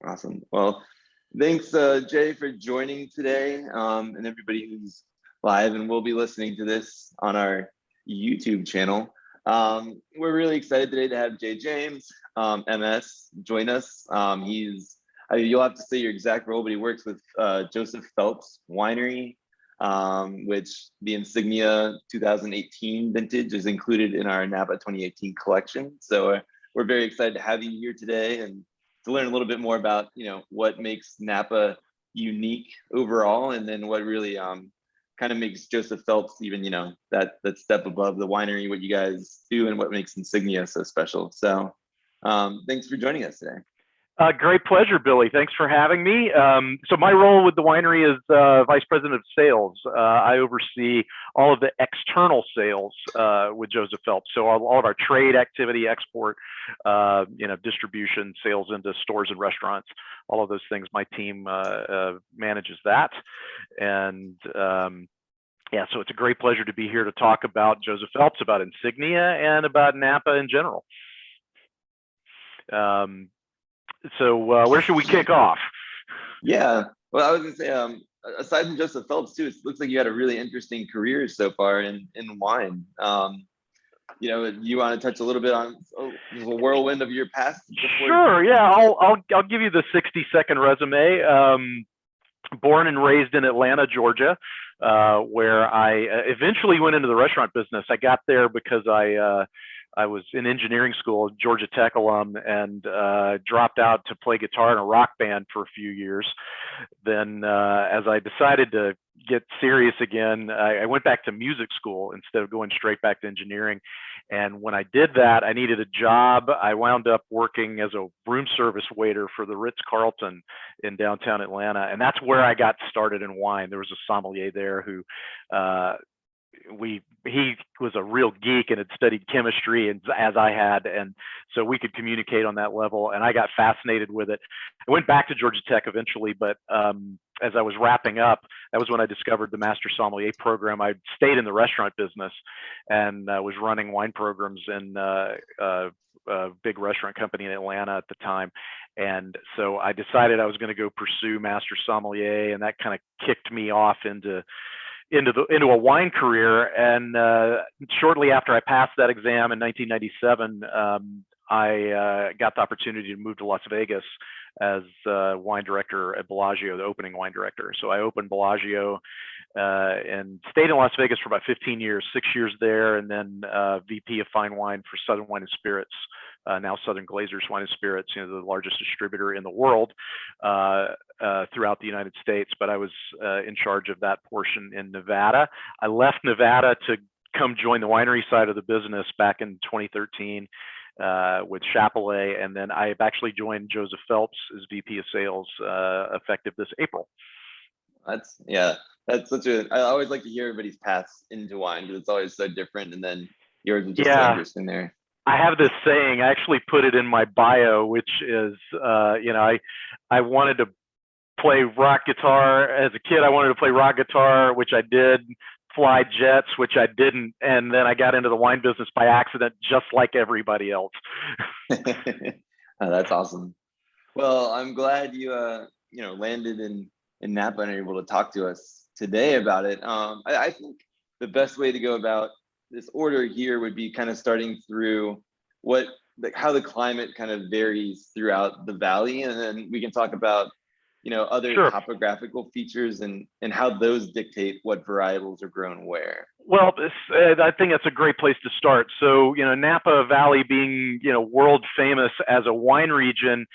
Awesome. Well, thanks, Jay, for joining today, and everybody who's live and will be listening to this on our YouTube channel. We're really excited today to have Jay James, MS, join us. You'll have to say your exact role, but he works with Joseph Phelps Winery, which the Insignia 2018 vintage is included in our Napa 2018 collection. So we're very excited to have you here today and to learn a little bit more about, what makes Napa unique overall, and then what really kind of makes Joseph Phelps even, that step above the winery, what you guys do and what makes Insignia so special. So thanks for joining us today. Great pleasure, Billy. Thanks for having me. So my role with the winery is Vice President of Sales. I oversee all of the external sales with Joseph Phelps. So all of our trade activity, export, distribution, sales into stores and restaurants, all of those things. My team manages that. And so it's a great pleasure to be here to talk about Joseph Phelps, about Insignia, and about Napa in general. So where should we kick off? Yeah, well, I was gonna say, aside from Joseph Phelps too, it looks like you had a really interesting career so far in wine. You want to touch a little bit on the whirlwind of your past? Sure. Yeah, I'll give you the 60-second resume. Born and raised in Atlanta, Georgia, where I eventually went into the restaurant business. I got there because I was in engineering school, Georgia Tech alum, and dropped out to play guitar in a rock band for a few years. Then as I decided to get serious again, I went back to music school instead of going straight back to engineering. And when I did that, I needed a job. I wound up working as a room service waiter for the Ritz-Carlton in downtown Atlanta. And that's where I got started in wine. There was a sommelier there who he was a real geek and had studied chemistry, and as I had, and so we could communicate on that level, and I got fascinated with it. I went back to Georgia Tech eventually, but as I was wrapping up, that was when I discovered the Master Sommelier program. I stayed in the restaurant business and was running wine programs in a big restaurant company in Atlanta at the time. And so I decided I was going to go pursue Master Sommelier, and that kind of kicked me off into a wine career. And shortly after I passed that exam in 1997, I got the opportunity to move to Las Vegas as wine director at Bellagio, the opening wine director. So I opened Bellagio and stayed in Las Vegas for about 15 years, 6 years there, and then VP of fine wine for Southern Wine and Spirits, now Southern Glazers Wine and Spirits, the largest distributor in the world throughout the United States. But I was in charge of that portion in Nevada. I left Nevada to come join the winery side of the business back in 2013 with Chapelet, and then I have actually joined Joseph Phelps as VP of Sales effective this April. That's such I always like to hear everybody's paths into wine because it's always so different, and then yours is just so interesting there. I have this saying, I actually put it in my bio, which is, I wanted to play rock guitar as a kid. I wanted to play rock guitar, which I did, fly jets, which I didn't. And then I got into the wine business by accident, just like everybody else. Oh, that's awesome. Well, I'm glad you, landed in Napa and are able to talk to us today about it. I think the best way to go about this order here would be kind of starting through how the climate kind of varies throughout the valley, and then we can talk about other topographical features and how those dictate what varietals are grown where. Well, I think that's a great place to start. So Napa Valley being world famous as a wine region,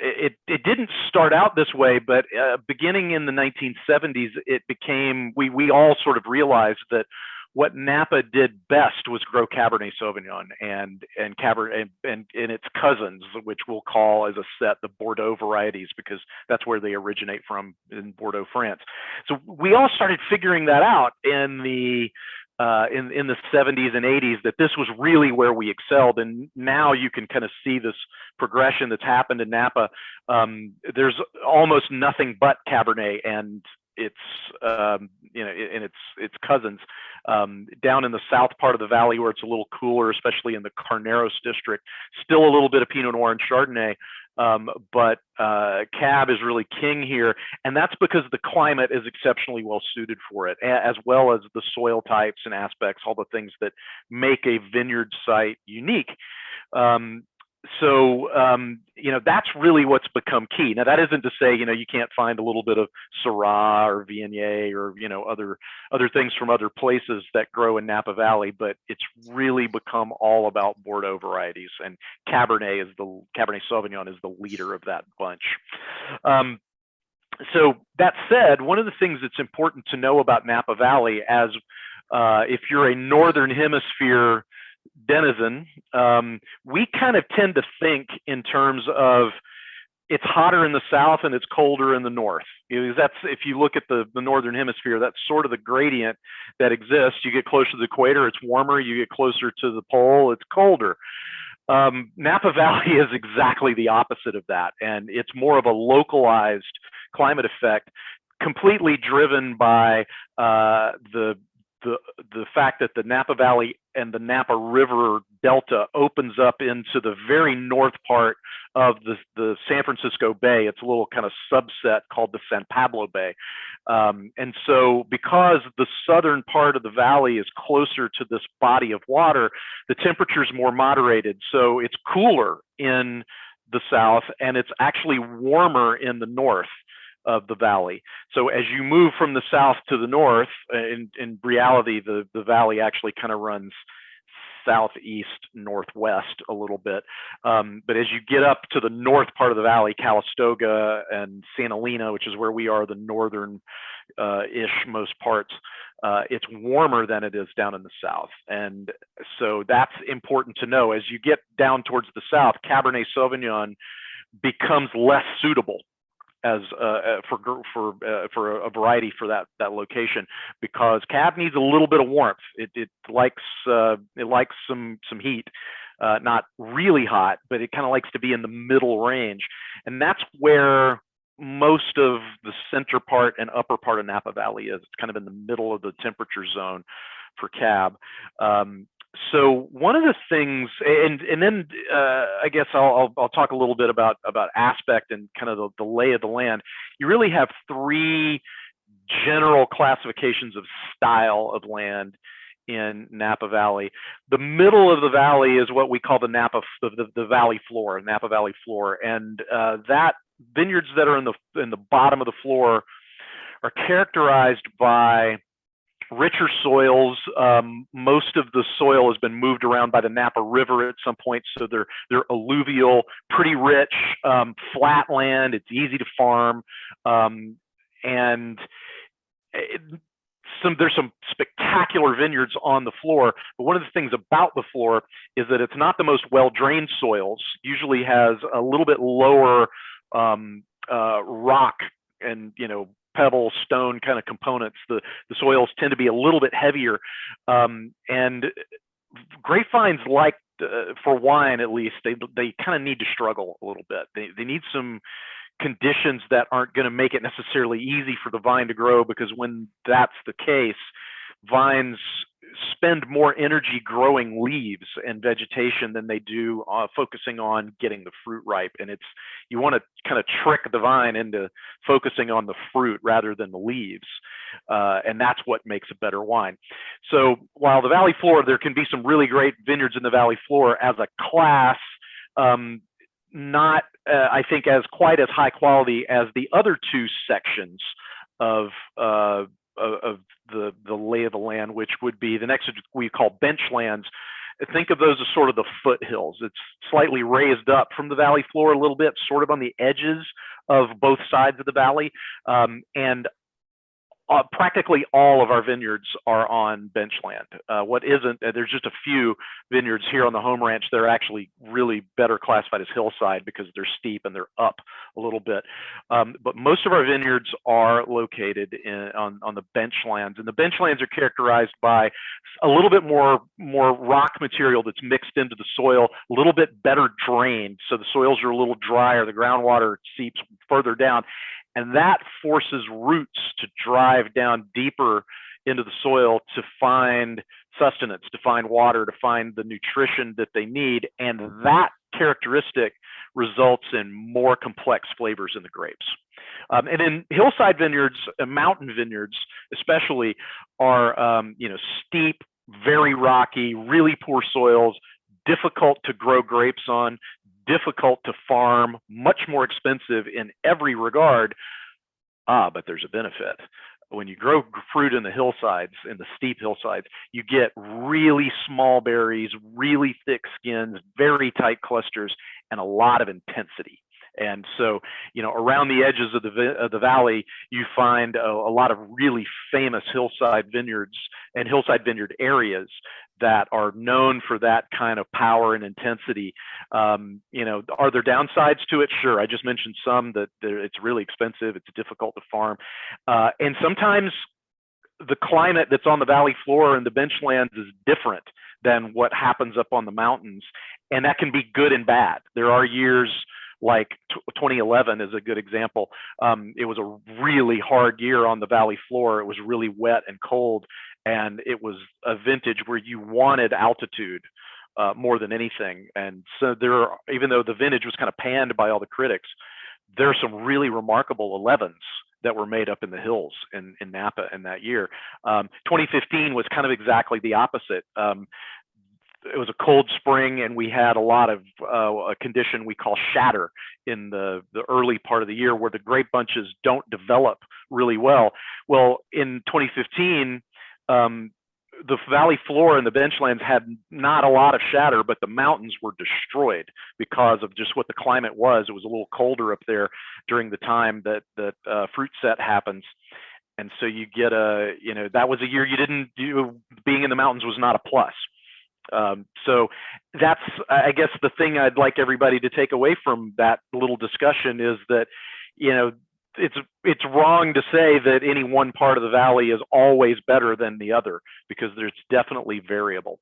it didn't start out this way, but beginning in the 1970s, it became, we all sort of realized that what Napa did best was grow Cabernet Sauvignon and Cabernet and its cousins, which we'll call as a set the Bordeaux varieties, because that's where they originate from, in Bordeaux, France. So we all started figuring that out in the 70s and 80s, that this was really where we excelled. And now you can kind of see this progression that's happened in Napa. There's almost nothing but Cabernet and its cousins. Down in the south part of the valley where it's a little cooler, especially in the Carneros district, still a little bit of Pinot Noir and Chardonnay. but Cab is really king here, and that's because the climate is exceptionally well suited for it, as well as the soil types and aspects, all the things that make a vineyard site unique. That's really what's become key. Now, that isn't to say, you can't find a little bit of Syrah or Viognier or, other things from other places that grow in Napa Valley, but it's really become all about Bordeaux varieties, and Cabernet Sauvignon is the leader of that bunch. So that said, one of the things that's important to know about Napa Valley, as if you're a Northern Hemisphere denizen, we kind of tend to think in terms of it's hotter in the south and it's colder in the north. That's, if you look at the Northern Hemisphere, that's sort of the gradient that exists. You get closer to the equator, it's warmer. You get closer to the pole, it's colder. Napa Valley is exactly the opposite of that, and it's more of a localized climate effect, completely driven by the fact that the Napa Valley and the Napa River Delta opens up into the very north part of the San Francisco Bay. It's a little kind of subset called the San Pablo Bay. And so because the southern part of the valley is closer to this body of water, the temperature is more moderated. So it's cooler in the south, and it's actually warmer in the north of the valley. So as you move from the south to the north, in reality, the valley actually kind of runs southeast northwest a little bit. But as you get up to the north part of the valley, Calistoga and Santa Elena, which is where we are, the northern ish most parts, it's warmer than it is down in the south. And so that's important to know. As you get down towards the south, Cabernet Sauvignon becomes less suitable as for a variety for that location, because Cab needs a little bit of warmth. It likes some heat, not really hot, but it kind of likes to be in the middle range, and that's where most of the center part and upper part of Napa Valley is. It's kind of in the middle of the temperature zone for Cab. So one of the things, and then I guess I'll talk a little bit about aspect and kind of the lay of the land. You really have three general classifications of style of land in Napa Valley. The middle of the valley is what we call the valley floor, Napa Valley floor, and that vineyards that are in the bottom of the floor are characterized by richer soils. Most of the soil has been moved around by the Napa River at some point, so they're alluvial, pretty rich, flat land. It's easy to farm, and there's some spectacular vineyards on the floor. But one of the things about the floor is that it's not the most well-drained soils. Usually has a little bit lower rock and pebble, stone kind of components. The soils tend to be a little bit heavier, and grapevines, like for wine at least, they kind of need to struggle a little bit. They need some conditions that aren't going to make it necessarily easy for the vine to grow, because when that's the case, vines spend more energy growing leaves and vegetation than they do focusing on getting the fruit ripe. And you want to kind of trick the vine into focusing on the fruit rather than the leaves. And that's what makes a better wine. So while the valley floor, there can be some really great vineyards in the valley floor as a class, not, I think, as quite as high quality as the other two sections of the lay of the land, which would be the next we call benchlands. Think of those as sort of the foothills. It's slightly raised up from the valley floor a little bit, sort of on the edges of both sides of the valley, and practically all of our vineyards are on benchland. What isn't, there's just a few vineyards here on the home ranch that are actually really better classified as hillside because they're steep and they're up a little bit. But most of our vineyards are located on the benchlands, and the benchlands are characterized by a little bit more rock material that's mixed into the soil, a little bit better drained, so the soils are a little drier, the groundwater seeps further down. And that forces roots to drive down deeper into the soil to find sustenance, to find water, to find the nutrition that they need. And that characteristic results in more complex flavors in the grapes. And then hillside vineyards, mountain vineyards especially, are steep, very rocky, really poor soils, difficult to grow grapes on, difficult to farm, much more expensive in every regard. But there's a benefit. When you grow fruit in the hillsides, in the steep hillsides, you get really small berries, really thick skins, very tight clusters, and a lot of intensity. And so, around the edges of the valley, you find a lot of really famous hillside vineyards and hillside vineyard areas that are known for that kind of power and intensity. Are there downsides to it? Sure. I just mentioned some, that it's really expensive, it's difficult to farm. And sometimes the climate that's on the valley floor and the benchlands is different than what happens up on the mountains. And that can be good and bad. There are years like 2011 is a good example. It was a really hard year on the valley floor. It was really wet and cold, and it was a vintage where you wanted altitude more than anything. And so even though the vintage was kind of panned by all the critics, there are some really remarkable 11s that were made up in the hills in Napa in that year. 2015 was kind of exactly the opposite. It was a cold spring, and we had a lot of a condition we call shatter in the early part of the year, where the grape bunches don't develop really well. Well, in 2015, the valley floor and the benchlands had not a lot of shatter, but the mountains were destroyed because of just what the climate was. It was a little colder up there during the time that fruit set happens. And so you get that was a year being in the mountains was not a plus. So that's, I guess, the thing I'd like everybody to take away from that little discussion is that, it's wrong to say that any one part of the valley is always better than the other, because there's definitely variable.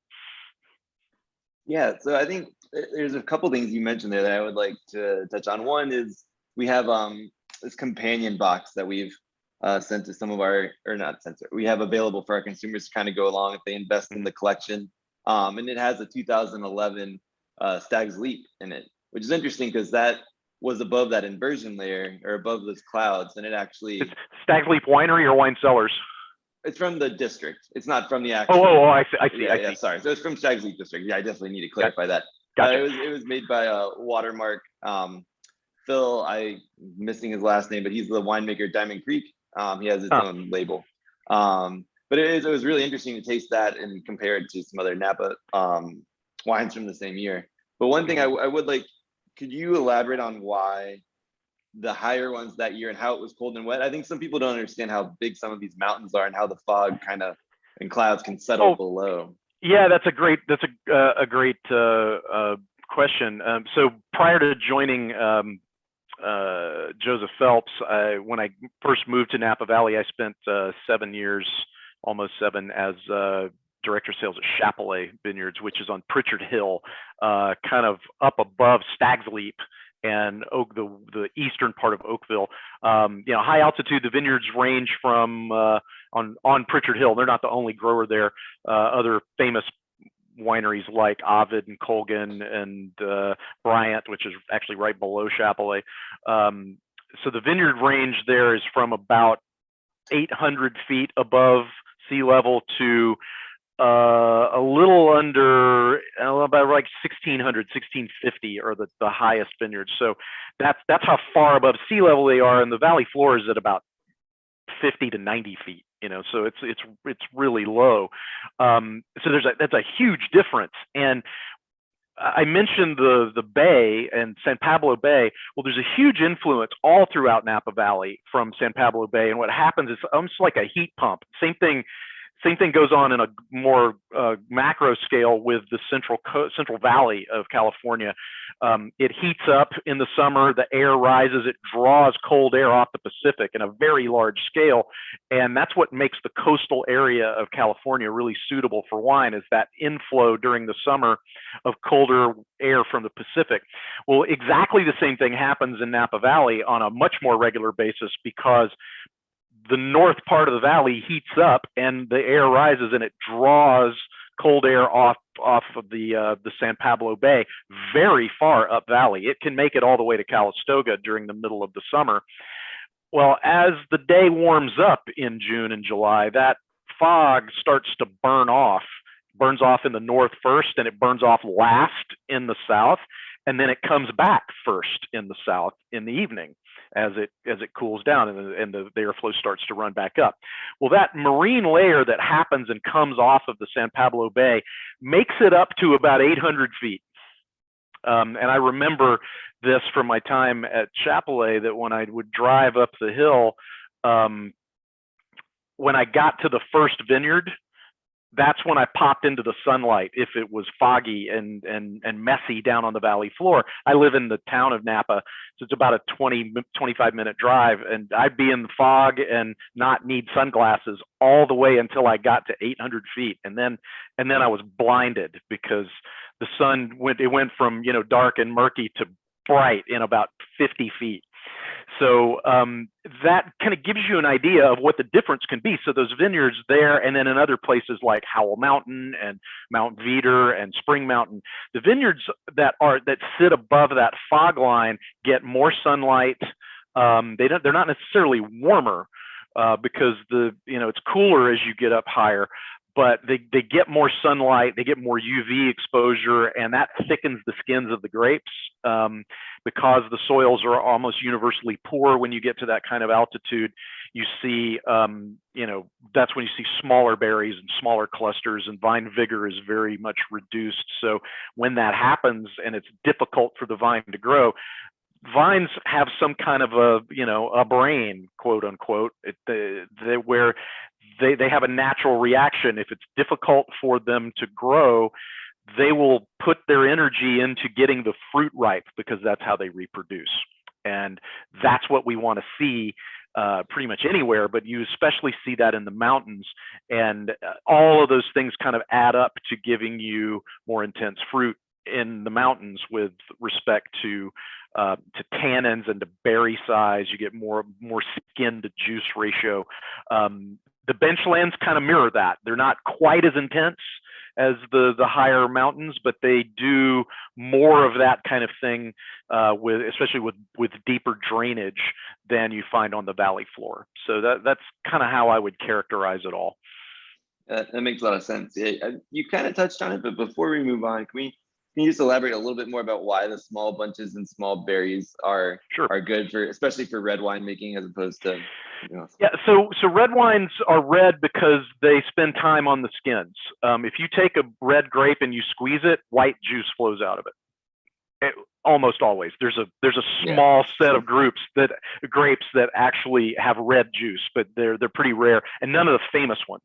Yeah, so I think there's a couple things you mentioned there that I would like to touch on. One is we have this companion box that we've sent to some of we have available for our consumers to kind of go along if they invest in the collection. And it has a 2011 Stag's Leap in it, which is interesting because that was above that inversion layer, or above those clouds, and it actually— It's Stag's Leap Winery or Wine Cellars? It's from the district. It's not from the actual— I see. Yeah, sorry. So it's from Stag's Leap District. Yeah, I definitely need to clarify that. Gotcha. It was made by Watermark. Phil, I'm missing his last name, but he's the winemaker Diamond Creek. He has his own label. But it was really interesting to taste that and compare it to some other Napa wines from the same year. But one thing I would like, could you elaborate on why the higher ones that year and how it was cold and wet? I think some people don't understand how big some of these mountains are and how the fog and clouds can settle below. Yeah, that's a great question. So prior to joining Joseph Phelps, when I first moved to Napa Valley, I spent 7 years, almost 7, as director of sales at Chapelet Vineyards, which is on Pritchard Hill, kind of up above Stag's Leap and the eastern part of Oakville. High altitude. The vineyards range from on Pritchard Hill. They're not the only grower there. Other famous wineries like Ovid and Colgan and Bryant, which is actually right below Chapelet. So the vineyard range there is from about 800 feet above sea level to a little under, about like 1600, 1650 are the highest vineyards. So that's how far above sea level they are, and the valley floor is at about 50 to 90 feet. So it's really low. So that's a huge difference. And I mentioned the bay and San Pablo Bay. Well, there's a huge influence all throughout Napa Valley from San Pablo Bay. And what happens is almost like a heat pump. Same thing goes on in a more macro scale with the Central Valley of California. It heats up in the summer, the air rises, it draws cold air off the Pacific in a very large scale. And that's what makes the coastal area of California really suitable for wine, is that inflow during the summer of colder air from the Pacific. Well, exactly the same thing happens in Napa Valley on a much more regular basis, because the north part of the valley heats up and the air rises and it draws cold air off of the San Pablo Bay, very far up valley. It can make it all the way to Calistoga during the middle of the summer. Well, as the day warms up in June and July, that fog starts to burns off in the north first, and it burns off last in the south, and then it comes back first in the south in the evening as it cools down and the airflow starts to run back up. Well, that marine layer that happens and comes off of the San Pablo Bay makes it up to about 800 feet. And I remember this from my time at Chapelet, that when I would drive up the hill, when I got to the first vineyard, that's when I popped into the sunlight if it was foggy and messy down on the valley floor. I live in the town of Napa, so it's about a 25-minute drive, and I'd be in the fog and not need sunglasses all the way until I got to 800 feet. And then I was blinded because the sun went from, dark and murky to bright in about 50 feet. So that kind of gives you an idea of what the difference can be. So those vineyards there, and then in other places like Howell Mountain and Mount Veeder and Spring Mountain, the vineyards that sit above that fog line get more sunlight. They're not necessarily warmer because it's cooler as you get up higher, but they get more sunlight, they get more UV exposure, and that thickens the skins of the grapes because the soils are almost universally poor. When you get to that kind of altitude, you see, that's when you see smaller berries and smaller clusters, and vine vigor is very much reduced. So when that happens and it's difficult for the vine to grow, vines have some kind of a brain, quote unquote, where they have a natural reaction. If it's difficult for them to grow, they will put their energy into getting the fruit ripe because that's how they reproduce. And that's what we want to see pretty much anywhere, but you especially see that in the mountains. And all of those things kind of add up to giving you more intense fruit in the mountains with respect to tannins and to berry size. You get more skin to juice ratio. The benchlands kind of mirror that. They're not quite as intense as the higher mountains, but they do more of that kind of thing, especially with deeper drainage than you find on the valley floor. So that's kind of how I would characterize it all. That makes a lot of sense. Yeah, you kind of touched on it, but before we move on, can you just elaborate a little bit more about why the small bunches and small berries are good for, especially for red wine making, as opposed to Yeah, so red wines are red because they spend time on the skins. If you take a red grape and you squeeze it, white juice flows out of it. Almost always. There's a small set of grapes that actually have red juice, but they're pretty rare, and none of the famous ones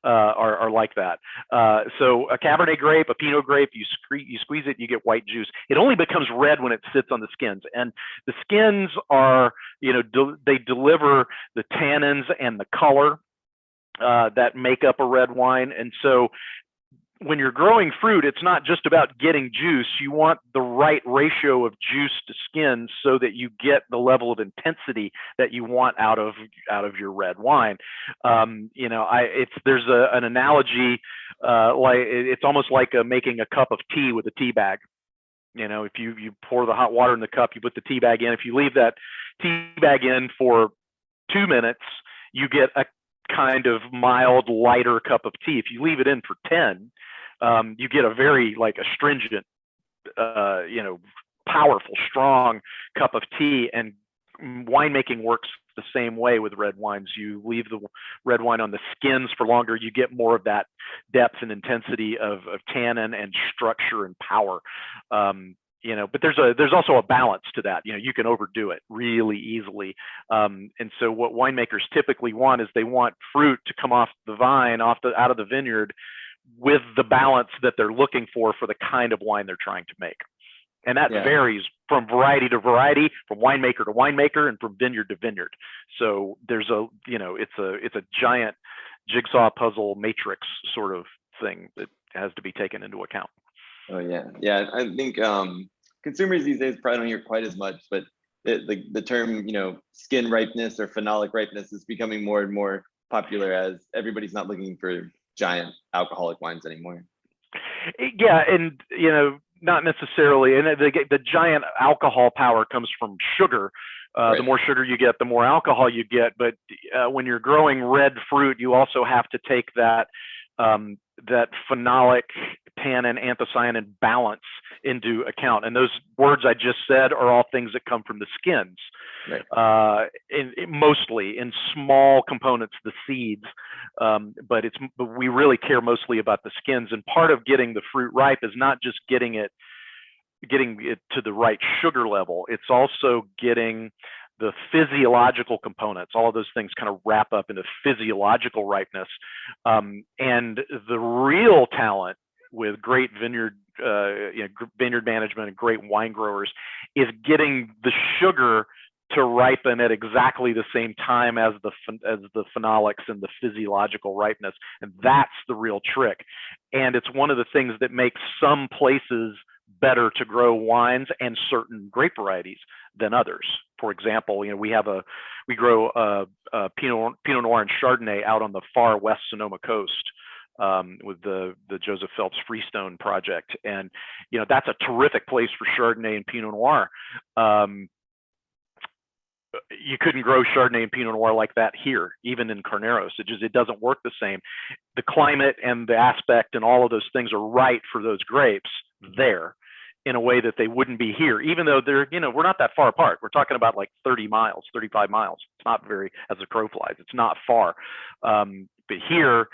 are like that. So a Cabernet grape, a Pinot grape, you squeeze it, you get white juice. It only becomes red when it sits on the skins, and the skins are, they deliver the tannins and the color that make up a red wine. And so when you're growing fruit, it's not just about getting juice. You want the right ratio of juice to skins so that you get the level of intensity that you want out of your red wine. There's an analogy, like it's almost like making a cup of tea with a tea bag. If you pour the hot water in the cup, you put the tea bag in. If you leave that tea bag in for 2 minutes, you get a kind of mild, lighter cup of tea. If you leave it in for 10, you get a very astringent, powerful, strong cup of tea. And winemaking works the same way with red wines. You leave the red wine on the skins for longer, you get more of that depth and intensity of tannin and structure and power. But there's also a balance to that. You can overdo it really easily. And so what winemakers typically want is they want fruit to come off the vine, out of the vineyard, with the balance that they're looking for the kind of wine they're trying to make. And that varies from variety to variety, from winemaker to winemaker, and from vineyard to vineyard. So there's it's a giant jigsaw puzzle matrix sort of thing that has to be taken into account. Oh yeah. I think consumers these days probably don't hear quite as much, but the term skin ripeness or phenolic ripeness is becoming more and more popular as everybody's not looking for giant alcoholic wines anymore. Yeah, and not necessarily. And the giant alcohol power comes from sugar. Right. The more sugar you get, the more alcohol you get. But when you're growing red fruit, you also have to take that phenolic, tannin, anthocyanin balance into account. And those words I just said are all things that come from the skins. Right. Mostly in small components, the seeds, but we really care mostly about the skins. And part of getting the fruit ripe is not just getting it to the right sugar level. It's also getting the physiological components. All of those things kind of wrap up into physiological ripeness. And the real talent with great vineyard management and great wine growers is getting the sugar to ripen at exactly the same time as the phenolics and the physiological ripeness. And that's the real trick. And it's one of the things that makes some places better to grow wines and certain grape varieties than others. For example, we grow Pinot Noir and Chardonnay out on the far west Sonoma coast with the Joseph Phelps Freestone project. And, that's a terrific place for Chardonnay and Pinot Noir. You couldn't grow Chardonnay and Pinot Noir like that here, even in Carneros. It doesn't work the same. The climate and the aspect and all of those things are right for those grapes there in a way that they wouldn't be here, even though we're not that far apart. We're talking about like 30 miles, 35 miles. It's not very, as the crow flies, it's not far. But here,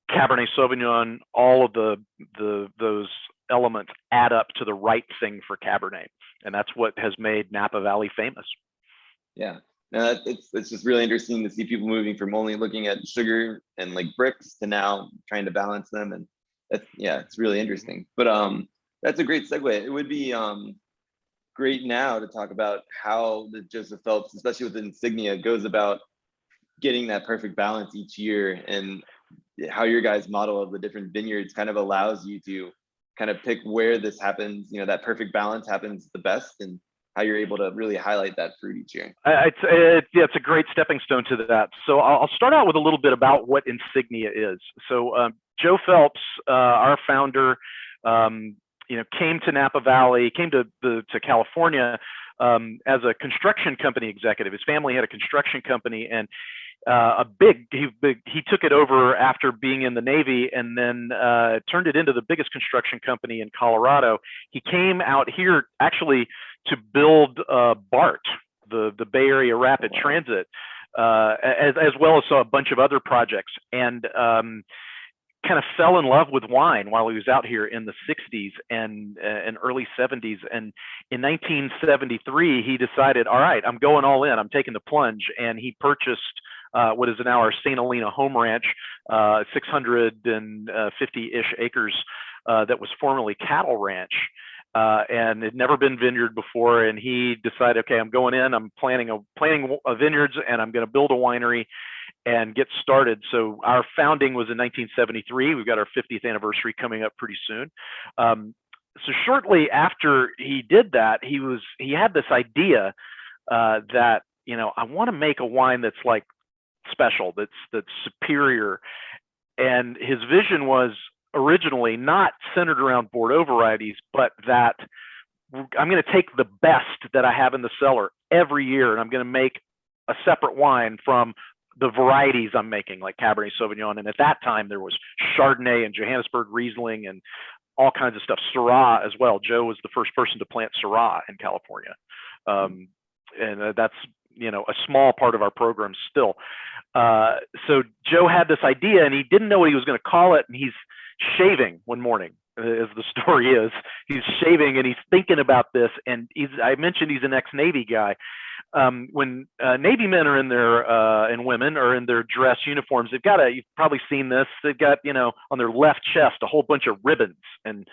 Cabernet Sauvignon, all of those elements add up to the right thing for Cabernet. And that's what has made Napa Valley famous. Yeah, no, it's just really interesting to see people moving from only looking at sugar and like bricks to now trying to balance them, and it's really interesting. But that's a great segue. It would be great now to talk about how the Joseph Phelps, especially with Insignia, goes about getting that perfect balance each year, and how your guys' model of the different vineyards kind of allows you to kind of pick where this happens. That perfect balance happens the best, and how you're able to really highlight that fruit each year. It's a great stepping stone to that. So I'll start out with a little bit about what Insignia is. So Joe Phelps, our founder, came to Napa Valley, came to California as a construction company executive. His family had a construction company, and he took it over after being in the Navy, and then turned it into the biggest construction company in Colorado. He came out here actually to build BART, the Bay Area Rapid Transit, as well as a bunch of other projects, and kind of fell in love with wine while he was out here in the 60s and early 70s. And in 1973, he decided, all right, I'm going all in. I'm taking the plunge. And he purchased what is now our St. Helena home ranch, 650-ish acres that was formerly cattle ranch. And had never been vineyard before. And he decided, okay, I'm going in, I'm planning a vineyards, and I'm going to build a winery and get started. So our founding was in 1973. We've got our 50th anniversary coming up pretty soon. So shortly after he did that, he had this idea that, I want to make a wine that's like special, that's superior. And his vision was originally not centered around Bordeaux varieties, but that I'm going to take the best that I have in the cellar every year, and I'm going to make a separate wine from the varieties I'm making, like Cabernet Sauvignon. And at that time, there was Chardonnay and Johannesburg Riesling and all kinds of stuff. Syrah as well. Joe was the first person to plant Syrah in California. And that's, a small part of our program still. So Joe had this idea, and he didn't know what he was going to call it. And he's shaving one morning, as the story is. He's shaving and he's thinking about this. And I mentioned he's an ex-Navy guy. When Navy men are in their and women are in their dress uniforms, they've got you've probably seen this. They've got, on their left chest a whole bunch of ribbons and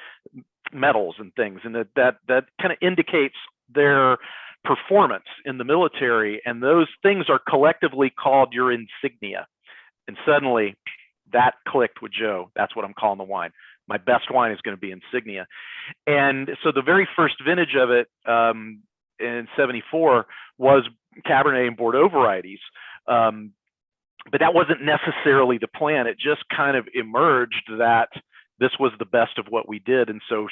medals and things, and that kind of indicates their performance in the military. And those things are collectively called your insignia. And suddenly, that clicked with Joe. That's what I'm calling the wine. My best wine is going to be Insignia. And so the very first vintage of it in '74 was Cabernet and Bordeaux varieties. but that wasn't necessarily the plan. It just kind of emerged that this was the best of what we did. And so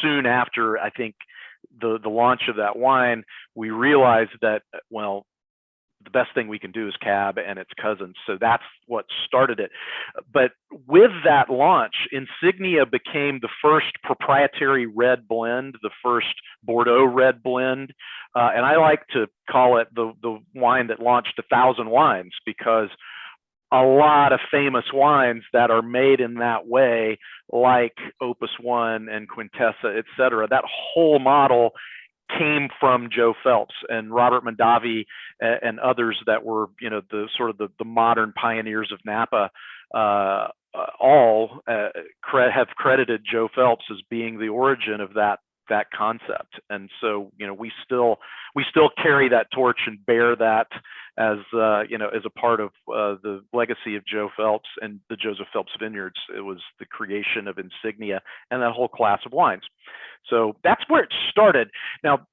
soon after, I think, the launch of that wine, we realized that, well, the best thing we can do is Cab and its cousins. So that's what started it. But with that launch, Insignia became the first proprietary red blend, the first Bordeaux red blend. And I like to call it the wine that launched 1,000 wines, because a lot of famous wines that are made in that way, like Opus One and Quintessa, et cetera, that whole model came from Joe Phelps and Robert Mondavi and others that were, the sort of the modern pioneers of Napa. All have credited Joe Phelps as being the origin of that concept. And so, we still carry that torch and bear that as as a part of the legacy of Joe Phelps and the Joseph Phelps Vineyards. It was the creation of Insignia and that whole class of wines. So that's where it started. Now,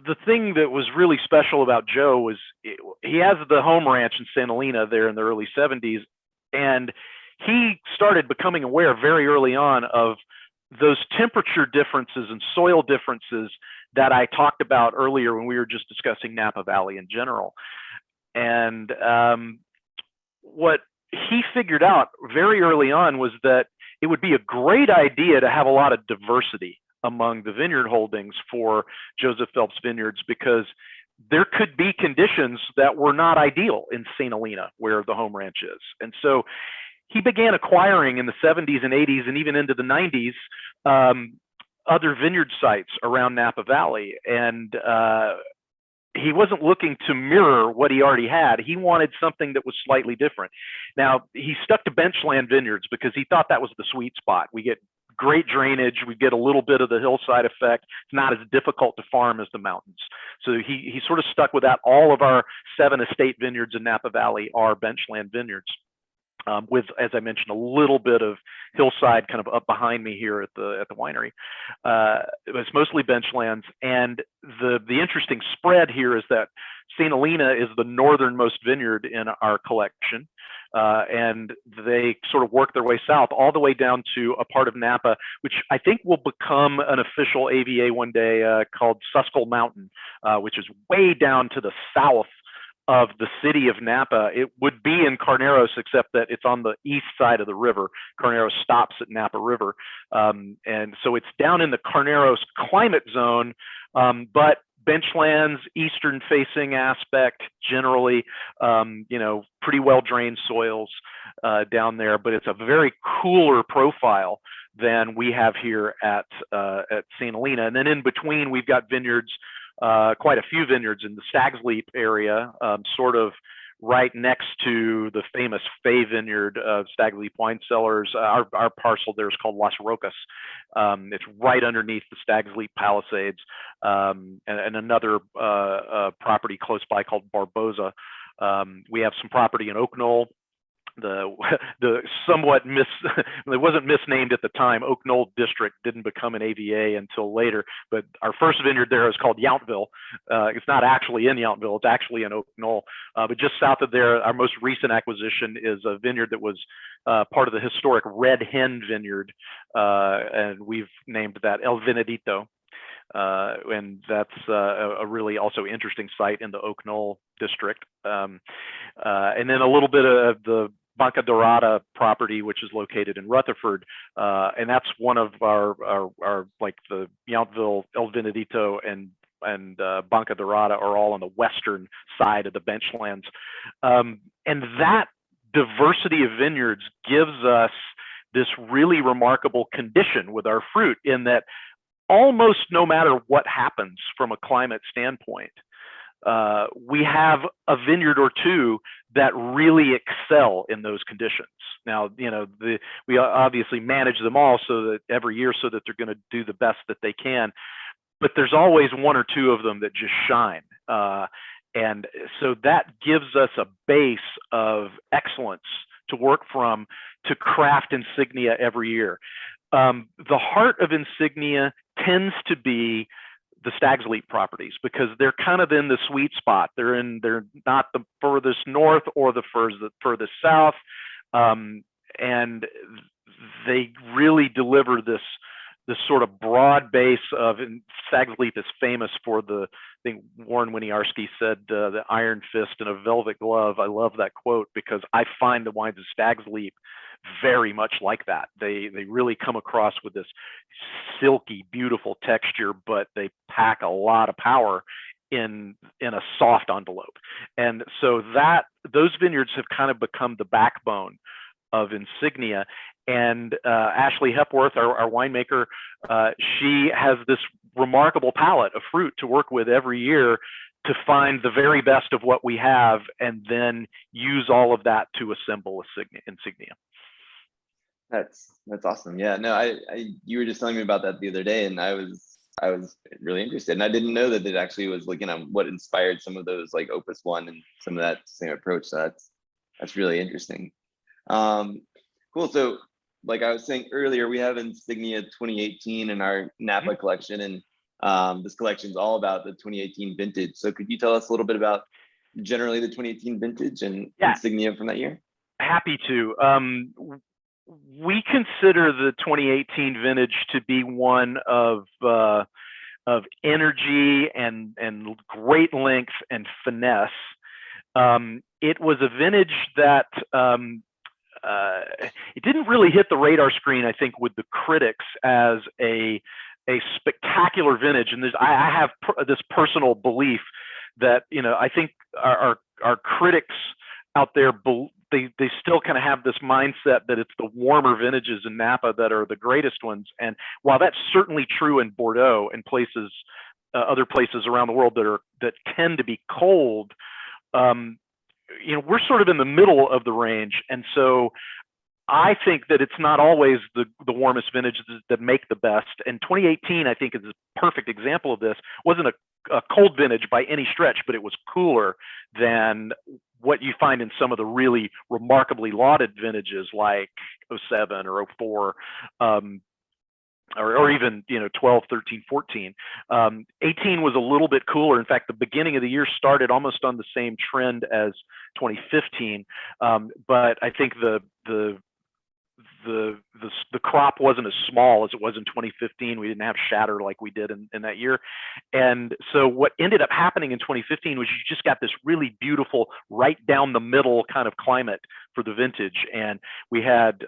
the thing that was really special about Joe was he has the home ranch in Santa Elena there in the early 70s, and he started becoming aware very early on of those temperature differences and soil differences that I talked about earlier when we were just discussing Napa Valley in general. And what he figured out very early on was that it would be a great idea to have a lot of diversity among the vineyard holdings for Joseph Phelps Vineyards, because there could be conditions that were not ideal in St. Helena, where the home ranch is. And so he began acquiring in the 70s and 80s and even into the 90s other vineyard sites around Napa Valley. And he wasn't looking to mirror what he already had. He wanted something that was slightly different. Now, he stuck to benchland vineyards because he thought that was the sweet spot. We get great drainage. We get a little bit of the hillside effect. It's not as difficult to farm as the mountains. So he sort of stuck with that. All of our 7 estate vineyards in Napa Valley are benchland vineyards. With, as I mentioned, a little bit of hillside kind of up behind me here at the winery. It's mostly benchlands, and the interesting spread here is that St. Helena is the northernmost vineyard in our collection, and they sort of work their way south all the way down to a part of Napa, which I think will become an official AVA one day, called Susquehanna Mountain, which is way down to the south of the city of Napa. It would be in Carneros, except that it's on the east side of the river. Carneros stops at Napa River. And so it's down in the Carneros climate zone, but benchlands, eastern facing aspect, generally, pretty well drained soils down there, but it's a very cooler profile than we have here at St. Helena. And then in between, we've got vineyards, quite a few vineyards in the Stag's Leap area, sort of right next to the famous Fay Vineyard of Stag's Leap Wine Cellars. Our parcel there is called Las Rocas. It's right underneath the Stag's Leap Palisades, and another property close by called Barboza. We have some property in Oak Knoll. The somewhat it wasn't misnamed at the time. Oak Knoll District didn't become an AVA until later, but our first vineyard there is called Yountville. It's not actually in Yountville, it's actually in Oak Knoll. But just south of there, our most recent acquisition is a vineyard that was part of the historic Red Hen Vineyard, and we've named that El Venedito. And that's a really also interesting site in the Oak Knoll district. And then a little bit of the Banca Dorada property, which is located in Rutherford, and that's one of our like the Yountville, El Venedito, and Banca Dorada are all on the western side of the benchlands, and that diversity of vineyards gives us this really remarkable condition with our fruit, in that almost no matter what happens from a climate standpoint, we have a vineyard or two that really excel in those conditions. Now, we obviously manage them all so that every year so that they're going to do the best that they can, but there's always one or two of them that just shine. And so that gives us a base of excellence to work from to craft Insignia every year. The heart of Insignia tends to be the Stag's Leap properties, because they're kind of in the sweet spot. They're not the furthest north or the furthest south, and they really deliver this sort of broad base of, and Stag's Leap is famous for I think Warren Winiarski said, the iron fist and a velvet glove. I love that quote, because I find the wines of Stag's Leap very much like that. They really come across with this silky, beautiful texture, but they pack a lot of power in a soft envelope. And so those vineyards have kind of become the backbone of Insignia. And Ashley Hepworth, our winemaker, she has this remarkable palette of fruit to work with every year to find the very best of what we have, and then use all of that to assemble Insignia. That's awesome. Yeah, no, you were just telling me about that the other day, and I was really interested, and I didn't know that it actually was looking at what inspired some of those, like Opus One and some of that same approach. So that's really interesting. Cool. So, like I was saying earlier, we have Insignia 2018 in our Napa collection, and this collection is all about the 2018 vintage. So could you tell us a little bit about generally the 2018 vintage and Insignia from that year? Happy to. We consider the 2018 vintage to be one of energy and great length and finesse. It was a vintage that it didn't really hit the radar screen, I think, with the critics as a spectacular vintage. And I have this personal belief that, I think our critics out there, they still kind of have this mindset that it's the warmer vintages in Napa that are the greatest ones. And while that's certainly true in Bordeaux and places, other places around the world that tend to be cold, we're sort of in the middle of the range. And so I think that it's not always the warmest vintages that make the best. And 2018, I think, is a perfect example of this. Wasn't a cold vintage by any stretch, but it was cooler than what you find in some of the really remarkably lauded vintages like 07 or 04, or even 12, 13, 14. 18 was a little bit cooler. In fact, the beginning of the year started almost on the same trend as 2015, but I think the crop wasn't as small as it was in 2015. We didn't have shatter like we did in that year. And so what ended up happening in 2015 was you just got this really beautiful right down the middle kind of climate for the vintage. And we had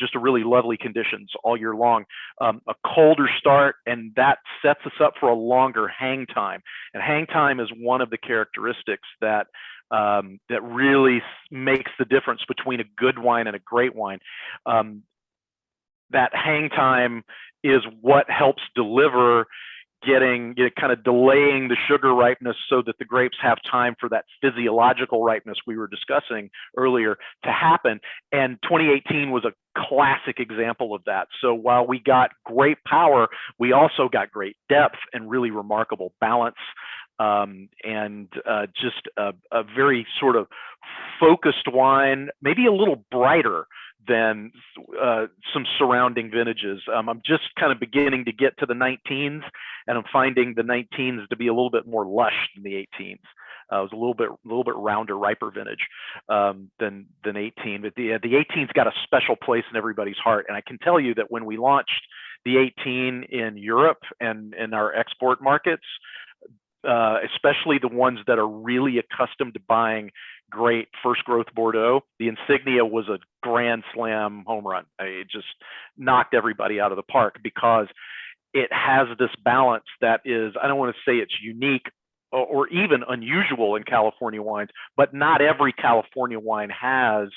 just a really lovely conditions all year long. A colder start, and that sets us up for a longer hang time. And hang time is one of the characteristics that really makes the difference between a good wine and a great wine. That hang time is what helps deliver kind of delaying the sugar ripeness so that the grapes have time for that physiological ripeness we were discussing earlier to happen. And 2018 was a classic example of that. So while we got great power, we also got great depth and really remarkable balance. And just a very sort of focused wine, maybe a little brighter than some surrounding vintages. I'm just kind of beginning to get to the 19s, and I'm finding the 19s to be a little bit more lush than the 18s. It was a little bit rounder, riper vintage than 18. But the 18's got a special place in everybody's heart. And I can tell you that when we launched the 18 in Europe and in our export markets, especially the ones that are really accustomed to buying great first growth Bordeaux, the Insignia was a grand slam home run. It just knocked everybody out of the park because it has this balance that is, I don't want to say it's unique or even unusual in California wines, but not every California wine has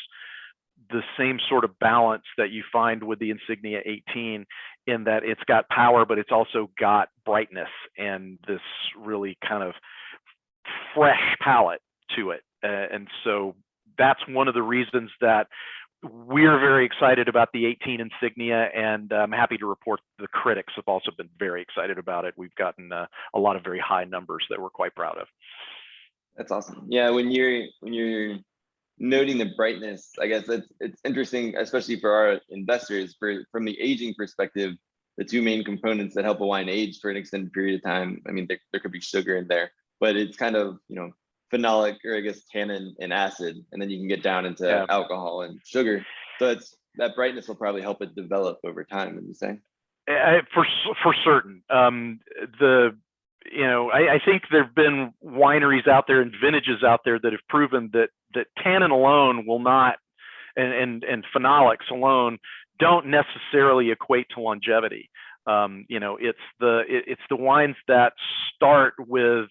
the same sort of balance that you find with the Insignia 18, in that it's got power, but it's also got brightness and this really kind of fresh palate to it. And so that's one of the reasons that we're very excited about the 18 Insignia, and I'm happy to report the critics have also been very excited about it. We've gotten a lot of very high numbers that we're quite proud of. That's awesome. Yeah, when you're noting the brightness, I guess it's interesting, especially for our investors, from the aging perspective. the two main components that help a wine age for an extended period of time. I mean, there could be sugar in there, but it's kind of, phenolic, or I guess tannin and acid, and then you can get down into alcohol and sugar. So that brightness will probably help it develop over time, would you say? For certain. I think there've been wineries out there and vintages out there that have proven that tannin alone will not, and phenolics alone don't necessarily equate to longevity. It's the wines that start with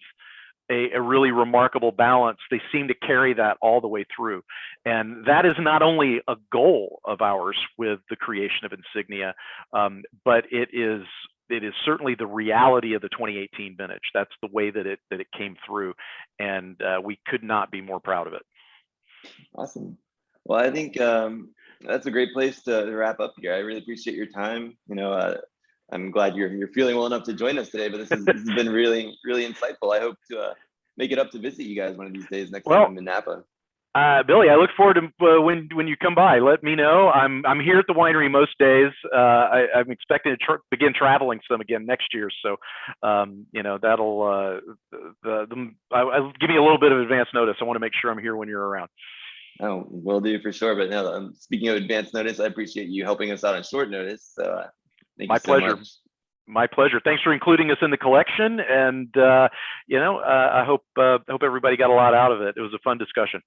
a really remarkable balance. They seem to carry that all the way through. And that is not only a goal of ours with the creation of Insignia, but it is certainly the reality of the 2018 vintage. That's the way that it came through. And we could not be more proud of it. Awesome. Well, I think that's a great place to wrap up here. I really appreciate your time. I'm glad you're feeling well enough to join us today, but this has been really, really insightful. I hope to make it up to visit you guys one of these days next time I'm in Napa. Billy, I look forward to when you come by. Let me know. I'm here at the winery most days. I'm expecting to begin traveling some again next year, so that'll give me a little bit of advance notice. I want to make sure I'm here when you're around. Oh, will do for sure. But no, speaking of advance notice, I appreciate you helping us out on short notice. So thank you so much. My pleasure. Thanks for including us in the collection, and I hope everybody got a lot out of it. It was a fun discussion.